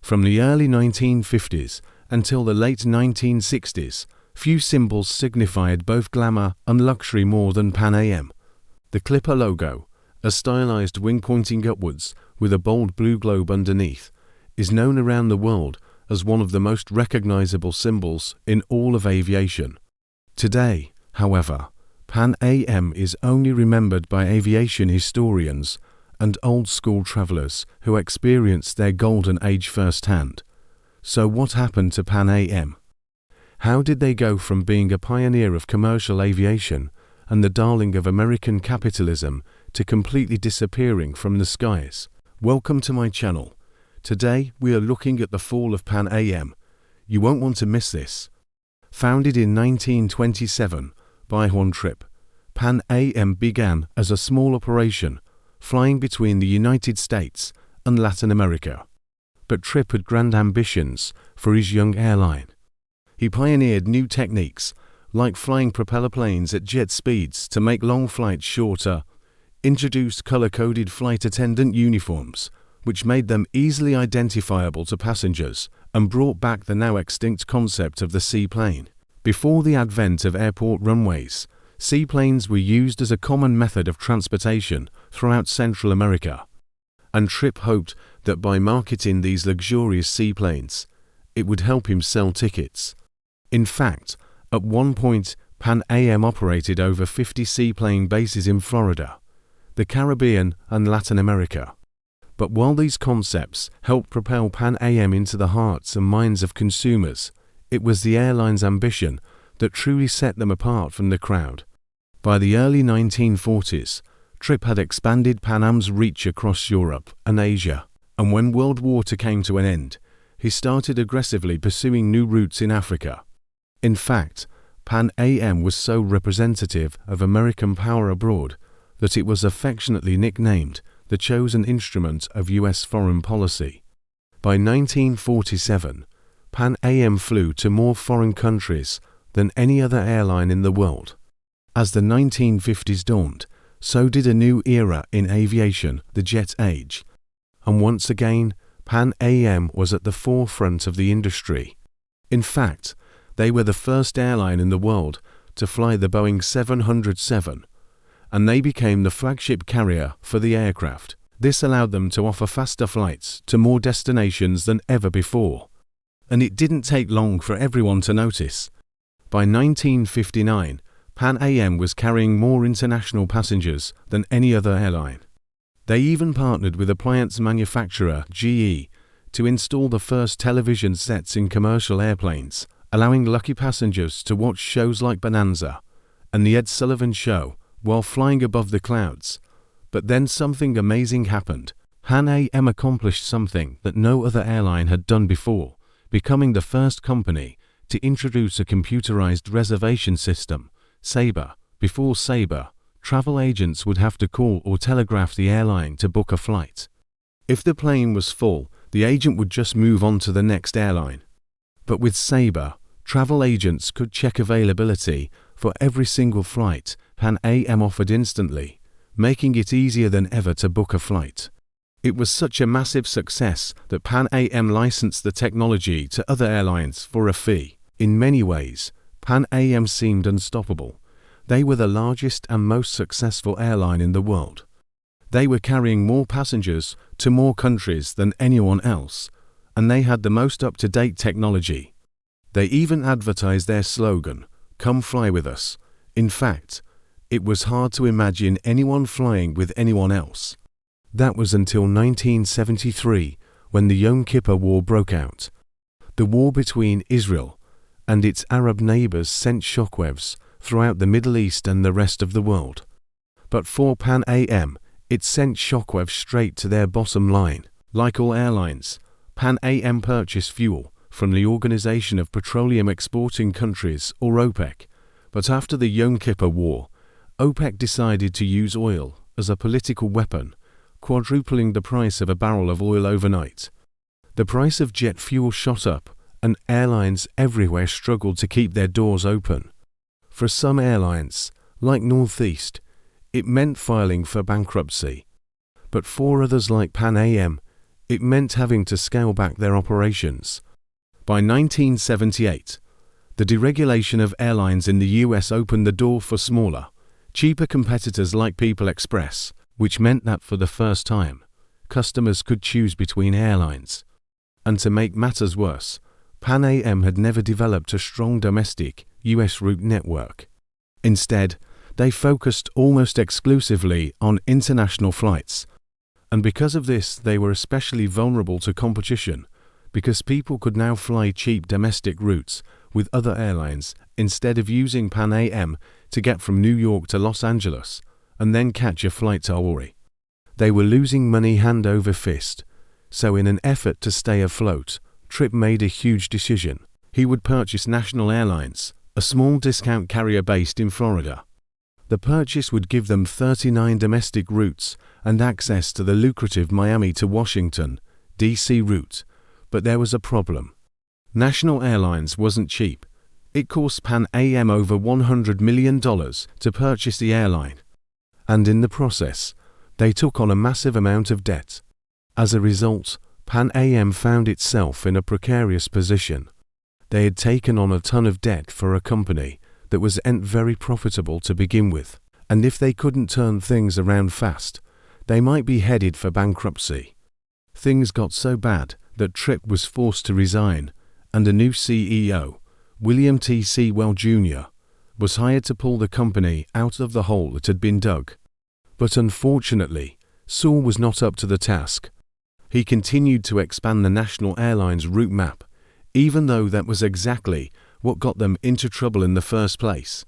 From the early 1950s until the late 1960s, few symbols signified both glamour and luxury more than Pan Am. The Clipper logo, a stylized wing pointing upwards with a bold blue globe underneath, is known around the world as one of the most recognizable symbols in all of aviation. Today, however, Pan Am is only remembered by aviation historians and old-school travelers who experienced their golden age firsthand. So what happened to Pan Am? How did they go from being a pioneer of commercial aviation and the darling of American capitalism to completely disappearing from the skies? Welcome to my channel. Today we are looking at the fall of Pan Am. You won't want to miss this. Founded in 1927 by Juan Trippe, Pan Am began as a small operation flying between the United States and Latin America. But Trippe had grand ambitions for his young airline. He pioneered new techniques like flying propeller planes at jet speeds to make long flights shorter, introduced color-coded flight attendant uniforms which made them easily identifiable to passengers, and brought back the now extinct concept of the seaplane. Before the advent of airport runways, seaplanes were used as a common method of transportation throughout Central America, and Trippe hoped that by marketing these luxurious seaplanes, it would help him sell tickets. In fact, at one point, Pan Am operated over 50 seaplane bases in Florida, the Caribbean and Latin America. But while these concepts helped propel Pan Am into the hearts and minds of consumers, it was the airline's ambition that truly set them apart from the crowd. By the early 1940s, Trippe had expanded Pan Am's reach across Europe and Asia, and when World War II came to an end, he started aggressively pursuing new routes in Africa. In fact, Pan Am was so representative of American power abroad that it was affectionately nicknamed the chosen instrument of US foreign policy. By 1947, Pan Am flew to more foreign countries than any other airline in the world. As the 1950s dawned, so did a new era in aviation, the jet age. And once again, Pan Am was at the forefront of the industry. In fact, they were the first airline in the world to fly the Boeing 707, and they became the flagship carrier for the aircraft. This allowed them to offer faster flights to more destinations than ever before. And it didn't take long for everyone to notice. By 1959, Pan Am was carrying more international passengers than any other airline. They even partnered with appliance manufacturer GE to install the first television sets in commercial airplanes, allowing lucky passengers to watch shows like Bonanza and The Ed Sullivan Show while flying above the clouds. But then something amazing happened. Pan Am accomplished something that no other airline had done before, becoming the first company to introduce a computerized reservation system, Sabre. Before Sabre, travel agents would have to call or telegraph the airline to book a flight. If the plane was full, the agent would just move on to the next airline. But with Sabre, travel agents could check availability for every single flight Pan Am offered instantly, making it easier than ever to book a flight. It was such a massive success that Pan Am licensed the technology to other airlines for a fee. In many ways, Pan Am seemed unstoppable. They were the largest and most successful airline in the world. They were carrying more passengers to more countries than anyone else, and they had the most up-to-date technology. They even advertised their slogan, "Come fly with us." In fact, it was hard to imagine anyone flying with anyone else. That was until 1973, when the Yom Kippur War broke out. The war between Israel and its Arab neighbors sent shockwaves throughout the Middle East and the rest of the world. But for Pan Am, it sent shockwaves straight to their bottom line. Like all airlines, Pan Am purchased fuel from the Organization of Petroleum Exporting Countries, or OPEC. But after the Yom Kippur War, OPEC decided to use oil as a political weapon, quadrupling the price of a barrel of oil overnight. The price of jet fuel shot up, and airlines everywhere struggled to keep their doors open. For some airlines, like Northeast, it meant filing for bankruptcy. But for others like Pan Am, It meant having to scale back their operations. By 1978, the deregulation of airlines in the US opened the door for smaller, cheaper competitors like People Express, which meant that for the first time, customers could choose between airlines. And to make matters worse, Pan Am had never developed a strong domestic US route network. Instead, they focused almost exclusively on international flights. And because of this, they were especially vulnerable to competition, because people could now fly cheap domestic routes with other airlines instead of using Pan Am to get from New York to Los Angeles and then catch a flight to Hawaii. They were losing money hand over fist, so in an effort to stay afloat, Tripp made a huge decision. He would purchase National Airlines, a small discount carrier based in Florida. The purchase would give them 39 domestic routes and access to the lucrative Miami to Washington, D.C. route. But there was a problem. National Airlines wasn't cheap. It cost Pan Am over $100 million to purchase the airline. And in the process, they took on a massive amount of debt. As a result, Pan Am found itself in a precarious position. They had taken on a ton of debt for a company that was very profitable to begin with, and if they couldn't turn things around fast, they might be headed for bankruptcy. Things got so bad that Tripp was forced to resign, and a new CEO, William T. Sewell Jr., was hired to pull the company out of the hole it had been dug. But unfortunately, Sewell was not up to the task. He continued to expand the National Airlines route map, even though that was exactly what got them into trouble in the first place.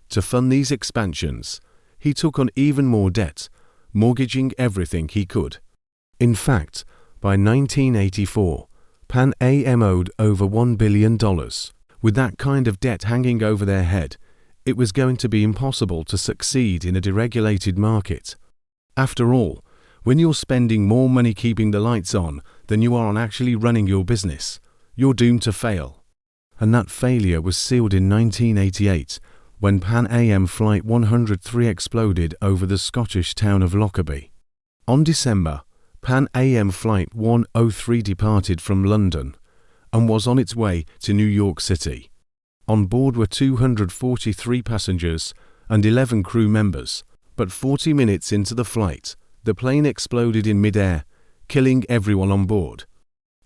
To fund these expansions, he took on even more debt, mortgaging everything he could. In fact, by 1984, Pan Am owed over $1 billion. With that kind of debt hanging over their head, it was going to be impossible to succeed in a deregulated market. After all, when you're spending more money keeping the lights on than you are on actually running your business, you're doomed to fail. And that failure was sealed in 1988 when Pan Am Flight 103 exploded over the Scottish town of Lockerbie. On December, Pan Am Flight 103 departed from London and was on its way to New York City. On board were 243 passengers and 11 crew members, but 40 minutes into the flight, the plane exploded in mid-air, killing everyone on board.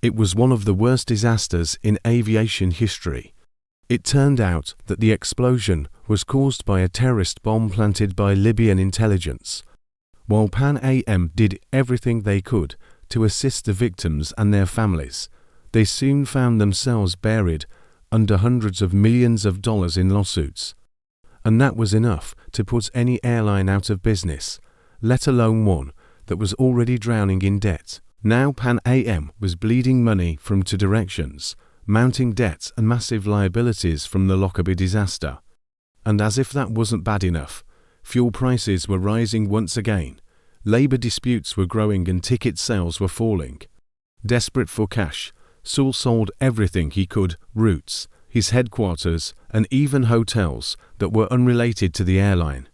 It was one of the worst disasters in aviation history. It turned out that the explosion was caused by a terrorist bomb planted by Libyan intelligence. While Pan Am did everything they could to assist the victims and their families, they soon found themselves buried under hundreds of millions of dollars in lawsuits. And that was enough to put any airline out of business, let alone one that was already drowning in debt. Now Pan Am was bleeding money from two directions, mounting debts and massive liabilities from the Lockerbie disaster. And as if that wasn't bad enough, fuel prices were rising once again, labor disputes were growing and ticket sales were falling. Desperate for cash, Sewell sold everything he could: routes, his headquarters, and even hotels that were unrelated to the airline.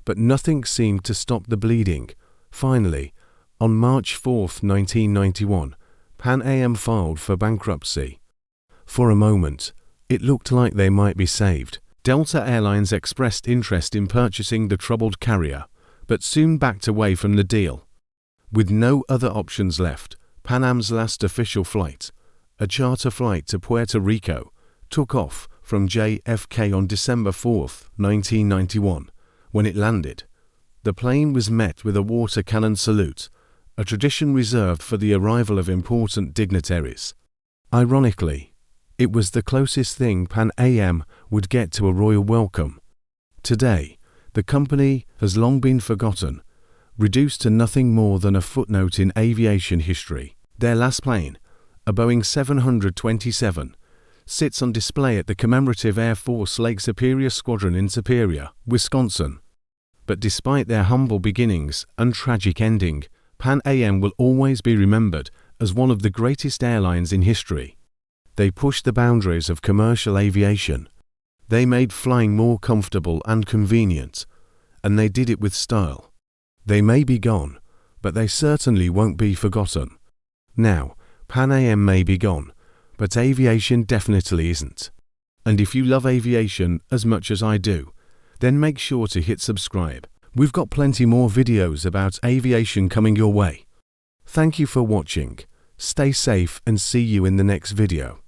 But nothing seemed to stop the bleeding. Finally, on March 4, 1991, Pan Am filed for bankruptcy. For a moment, it looked like they might be saved. Delta Airlines expressed interest in purchasing the troubled carrier, but soon backed away from the deal. With no other options left, Pan Am's last official flight, a charter flight to Puerto Rico, took off from JFK on December 4, 1991. When it landed, the plane was met with a water cannon salute, a tradition reserved for the arrival of important dignitaries. Ironically, it was the closest thing Pan Am would get to a royal welcome. Today, the company has long been forgotten, reduced to nothing more than a footnote in aviation history. Their last plane, a Boeing 727, sits on display at the commemorative Air Force Lake Superior Squadron in Superior, Wisconsin. But despite their humble beginnings and tragic ending, Pan Am will always be remembered as one of the greatest airlines in history. They pushed the boundaries of commercial aviation. They made flying more comfortable and convenient, and they did it with style. They may be gone, but they certainly won't be forgotten. Now, Pan Am may be gone, but aviation definitely isn't. And if you love aviation as much as I do, then make sure to hit subscribe. We've got plenty more videos about aviation coming your way. Thank you for watching. Stay safe and see you in the next video.